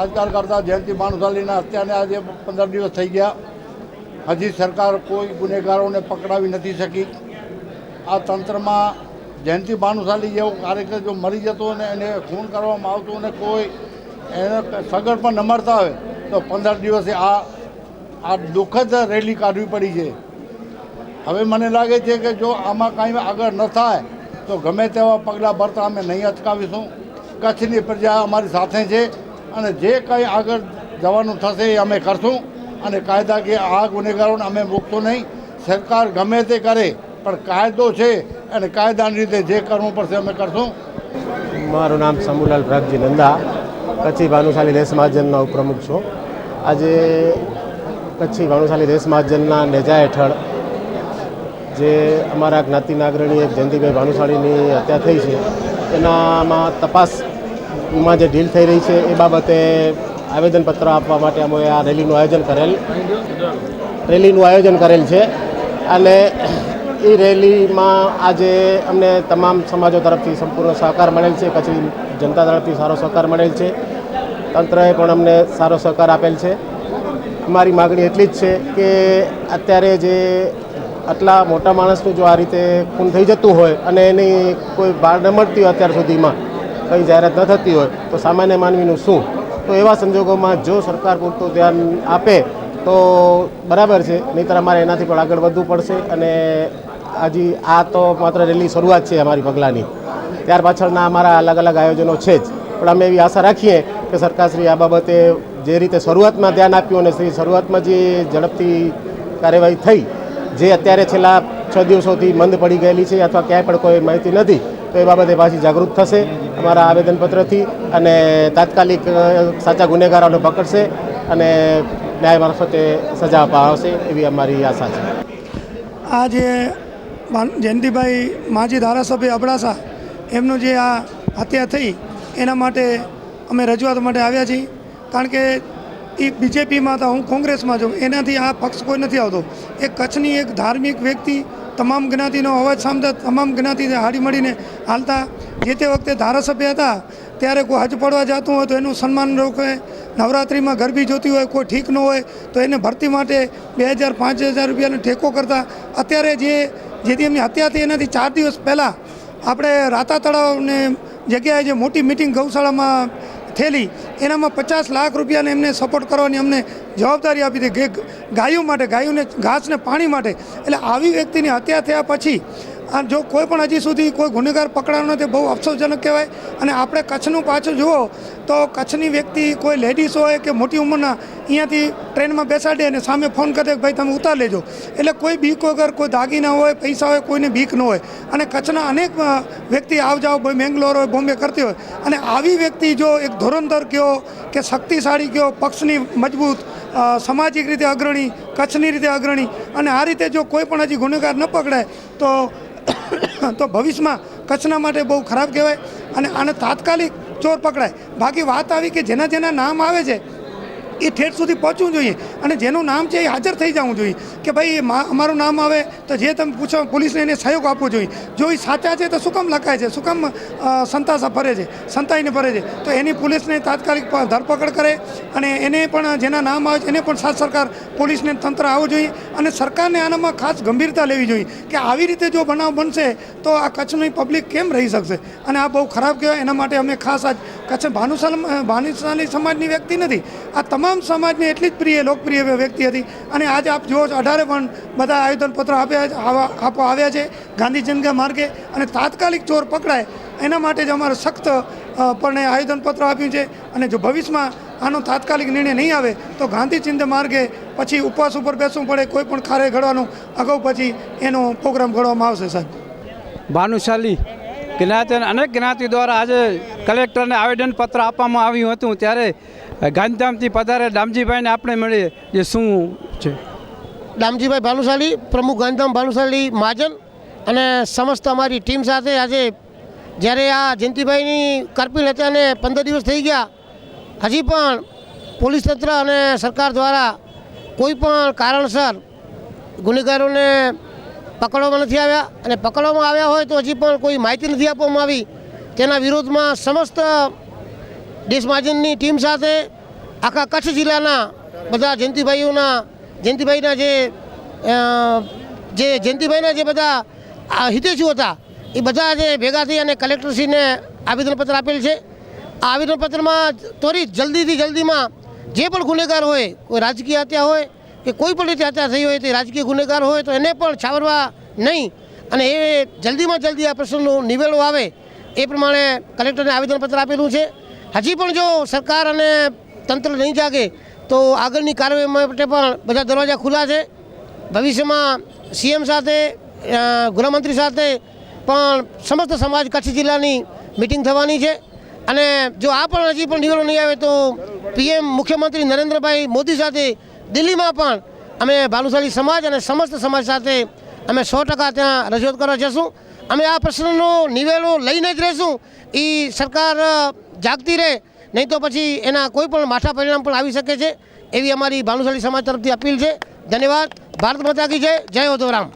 રાજકારણ કરતા જયંતિ ભાનુશાલીના હત્યાને આજે 15 દિવસ થઈ ગયા. હજી સરકાર કોઈ ગુનેગારોને પકડાવી નથી શકી. આ તંત્રમાં જયંતિ ભાનુશાલી જેવો કાર્યકર જો મરી જતો અને એને ખૂન કરવામાં આવતો અને કોઈ એને સગડ પણ ન મળતા હોય તો 15 દિવસે આ દુઃખદ રેલી કાઢવી પડી છે. હવે મને લાગે છે કે જો આમાં કાંઈ આગળ ન થાય તો ગમે તેવા પગલાં ભરતા અમે નહીં અટકાવીશું. કચ્છની પ્રજા અમારી સાથે છે અને જે કંઈ આગળ જવાનું થશે એ અમે કરશું અને કાયદાકીય આ ગુનેગારોને અમે મૂકશું નહીં. સરકાર ગમે તે કરે પણ કાયદો છે અને કાયદાની રીતે જે કરવું પડશે અમે કરશું. મારું નામ સમુલાલ ભ્રાગજી નંદા, કચ્છી ભાનુશાલી દેશ મહાજનના ઉપપ્રમુખ છું. આજે કચ્છી ભાનુશાલી દેશ મહાજનના નેજા હેઠળ જે અમારા જ્ઞાતિના અગ્રણી જયંતિભાઈ ભાનુશાળીની હત્યા થઈ છે એનામાં તપાસમાં જે ઢીલ થઈ રહી છે એ બાબતે આવેદનપત્ર આપવા માટે અમે આ રેલીનું આયોજન કરેલ છે. અને એ રેલીમાં આજે અમને તમામ સમાજો તરફથી સંપૂર્ણ સહકાર મળેલ છે. કચ્છી જનતા તરફથી સારો સહકાર મળેલ છે. તંત્રએ પણ અમને સારો સહકાર આપેલ છે. અમારી માગણી એટલી જ છે કે અત્યારે જે આટલા મોટા માણસનું જો આ રીતે ખૂન થઈ જતું હોય અને એની કોઈ બહાર ન મળતી હોય, અત્યાર સુધીમાં કંઈ જાહેરાત ન થતી હોય તો સામાન્ય માનવીનું શું? તો એવા સંજોગોમાં જો સરકાર પૂરતું ધ્યાન આપે તો બરાબર છે, નહીંતર અમારે એનાથી પણ આગળ વધવું પડશે. અને હજી આ તો માત્ર રેલી શરૂઆત છે અમારી પગલાંની. ત્યાર પાછળના અમારા અલગ અલગ આયોજનો છે જ, પણ અમે એવી આશા રાખીએ કે સરકારશ્રી આ બાબતે જે રીતે શરૂઆતમાં ધ્યાન આપ્યું અને શરૂઆતમાં જે ઝડપથી કાર્યવાહી થઈ, જે અત્યારે છેલ્લા 6 દિવસોથી મંદ પડી ગયેલી છે અથવા ક્યાંય પણ કોઈ માહિતી નથી, તો એ બાબતે પાછી જાગૃત થશે અમારા આવેદનપત્રથી અને તાત્કાલિક સાચા ગુનેગારોને પકડશે અને ન્યાય મારફતે સજા અપાવશે એવી અમારી આશા છે. આ જે જયંતિભાઈ માજી ધારાસભ્ય અબડાસા એમનું જે આ હત્યા થઈ એના માટે અમે રજૂઆત માટે આવ્યા છીએ. કારણ કે એ બીજેપીમાં હતા, હું કોંગ્રેસમાં છું, એનાથી આ પક્ષ કોઈ નથી આવતો. એ કચ્છની એક ધાર્મિક વ્યક્તિ, તમામ જ્ઞાતિનો અવાજ સાંભળતા, તમામ જ્ઞાતિને હાડી મળીને હાલતા. જે તે વખતે ધારાસભ્ય હતા ત્યારે કોઈ હજ પડવા જતું હોય તો એનું સન્માન રોકે, નવરાત્રિમાં ગરબી જોતી હોય કોઈ ઠીક ન હોય તો એને ભરતી માટે 2000-5000 રૂપિયાનો ટેકો કરતા. અત્યારે જેથી એમની હત્યા થઈ એનાથી 4 દિવસ પહેલાં આપણે રાતા તળાવને જગ્યાએ જે મોટી મિટિંગ ગૌશાળામાં થયેલી એનામાં 50 લાખ રૂપિયાને એમને સપોર્ટ કરવાની અમને જવાબદારી આપી હતી ગાયો માટે, ગાયોને ઘાસ ને પાણી માટે. એટલે આવી વ્યક્તિની હત્યા થયા પછી જો કોઈ પણ હજી સુધી કોઈ ગુનેગાર પકડાયો નથી, બહુ અફસોસજનક કહેવાય. અને આપણે કચ્છનું પાછું જુઓ તો કચ્છની વ્યક્તિ કોઈ લેડીઝ હોય કે મોટી ઉંમરના અહીંયાથી ટ્રેનમાં બેસાડે અને સામે ફોન કરે કે ભાઈ તમે ઉતાર લેજો. એટલે કોઈ બીક વગર, કોઈ દાગીના હોય, પૈસા હોય, કોઈને બીક ન હોય. અને કચ્છના અનેક વ્યક્તિ આવ જાવ બેંગ્લોર હોય, બોમ્બે કરતી હોય. અને આવી વ્યક્તિ જો એક ધોરણધર કહો કે શક્તિશાળી કહો, પક્ષની મજબૂત, સામાજિક રીતે અગ્રણી, કચ્છની રીતે અગ્રણી, અને આ રીતે જો કોઈ પણ હજી ગુનેગાર ન પકડાય તો ભવિષ્યમાં કચ્છના માટે બહુ ખરાબ કહેવાય. અને આને તાત્કાલિક ચોર પકડાય. બાકી વાત આવી કે જેના નામ આવે છે એ ઠેઠ સુધી પહોંચવું જોઈએ અને જેનું નામ છે એ હાજર થઈ જવું જોઈએ કે ભાઈ અમારું નામ આવે તો જે તમે પૂછો પોલીસને એને સહયોગ આપવો જોઈએ. જો એ સાચા છે તો શું કામ લખાય છે, શું કામ સંતાઈને ફરે છે? તો એની પોલીસને તાત્કાલિક ધરપકડ કરે અને એને પણ જેના નામ આવે છે એને પણ સાથ સરકાર પોલીસને તંત્ર આવવું જોઈએ. અને સરકારને આનામાં ખાસ ગંભીરતા લેવી જોઈએ કે આવી રીતે જો બનાવ બનશે તો આ કચ્છની પબ્લિક કેમ રહી શકશે? અને આ બહુ ખરાબ કહેવાય. એના માટે અમે ખાસ આજ કચ્છ ભાનુશાલી સમાજની વ્યક્તિ નથી, આ તમામ સમાજને એટલી જ લોકપ્રિય વ્યક્તિ હતી. અને આજે આપ જુઓ છો 18 પણ બધા આવેદનપત્રો આપવા આવ્યા છે ગાંધીજનગા માર્ગે. અને તાત્કાલિક ચોર પકડાય એના માટે જ અમારે સખ્ત પણ આવેદનપત્ર આપ્યું છે. અને જો ભવિષ્યમાં આનો તાત્કાલિક નિર્ણય નહીં આવે તો ગાંધીચિંતા માર્ગે પછી ઉપવાસ ઉપર બેસવું પડે, કોઈ પણ કાર્ય ઘડવાનું અગાઉ પછી એનો પ્રોગ્રામ ઘડવામાં આવશે. સાહેબ, ભાનુશાલી જ્ઞાતિ અનેક જ્ઞાતિ દ્વારા આજે કલેક્ટરને આવેદનપત્ર આપવામાં આવ્યું હતું ત્યારે ગાંધીધામથી પધારે ડામજીભાઈને આપણે મળીએ જે શું છે. ડામજીભાઈ ભાનુશાલી, પ્રમુખ ગાંધીધામ ભાનુશાલી મહાજન અને સમસ્ત અમારી ટીમ સાથે આજે જ્યારે આ જયંતિભાઈની કરપીણ હત્યાને 15 દિવસ થઈ ગયા, હજી પણ પોલીસ તંત્ર અને સરકાર દ્વારા કોઈ પણ કારણસર ગુનેગારોને પકડવામાં નથી આવ્યા. અને પકડવામાં આવ્યા હોય તો હજી પણ કોઈ માહિતી નથી આપવામાં આવી. તેના વિરોધમાં સમસ્ત દેશ મહાજનની ટીમ સાથે આખા કચ્છ જિલ્લાના બધા જયંતિભાઈના જે બધા હિતેશીઓ હતા એ બધા જે ભેગા થઈ અને કલેક્ટરશ્રીને આવેદનપત્ર આપેલ છે. આ આવેદનપત્રમાં ત્વરિત જલ્દીમાં જે પણ ગુનેગાર હોય, કોઈ રાજકીય હત્યા હોય કે કોઈ પણ રીતે હત્યા થઈ હોય, તે રાજકીય ગુનેગાર હોય તો એને પણ છાવરવા નહીં અને એ જલ્દીમાં જલ્દી આ પ્રશ્નનો નિવેડો આવે એ પ્રમાણે કલેક્ટરને આવેદનપત્ર આપેલું છે. હજી પણ જો સરકાર અને તંત્ર નહીં જાગે તો આગળની કાર્યવાહી માટે પણ બધા દરવાજા ખુલ્લા છે. ભવિષ્યમાં સીએમ સાથે, ગૃહમંત્રી સાથે પણ સમસ્ત સમાજ કચ્છ જિલ્લાની મિટિંગ થવાની છે અને જો આ પણ હજી પણ નિવેડો નહીં આવે તો પીએમ મુખ્યમંત્રી નરેન્દ્રભાઈ મોદી સાથે દિલ્હીમાં પણ અમે ભાલુશાલી સમાજ અને સમસ્ત સમાજ સાથે અમે 100% ત્યાં રજૂઆત કરવા જશું. અમે આ પ્રશ્નનો નિવેડો લઈને જ રહીશું. એ સરકાર જાગતી રહે, નહીં તો પછી એના કોઈ પણ માઠા પરિણામ પણ આવી શકે છે એવી અમારી ભાલુશાલી સમાજ તરફથી અપીલ છે. ધન્યવાદ. ભારત માતા કી જય. જય ઉધવરામ.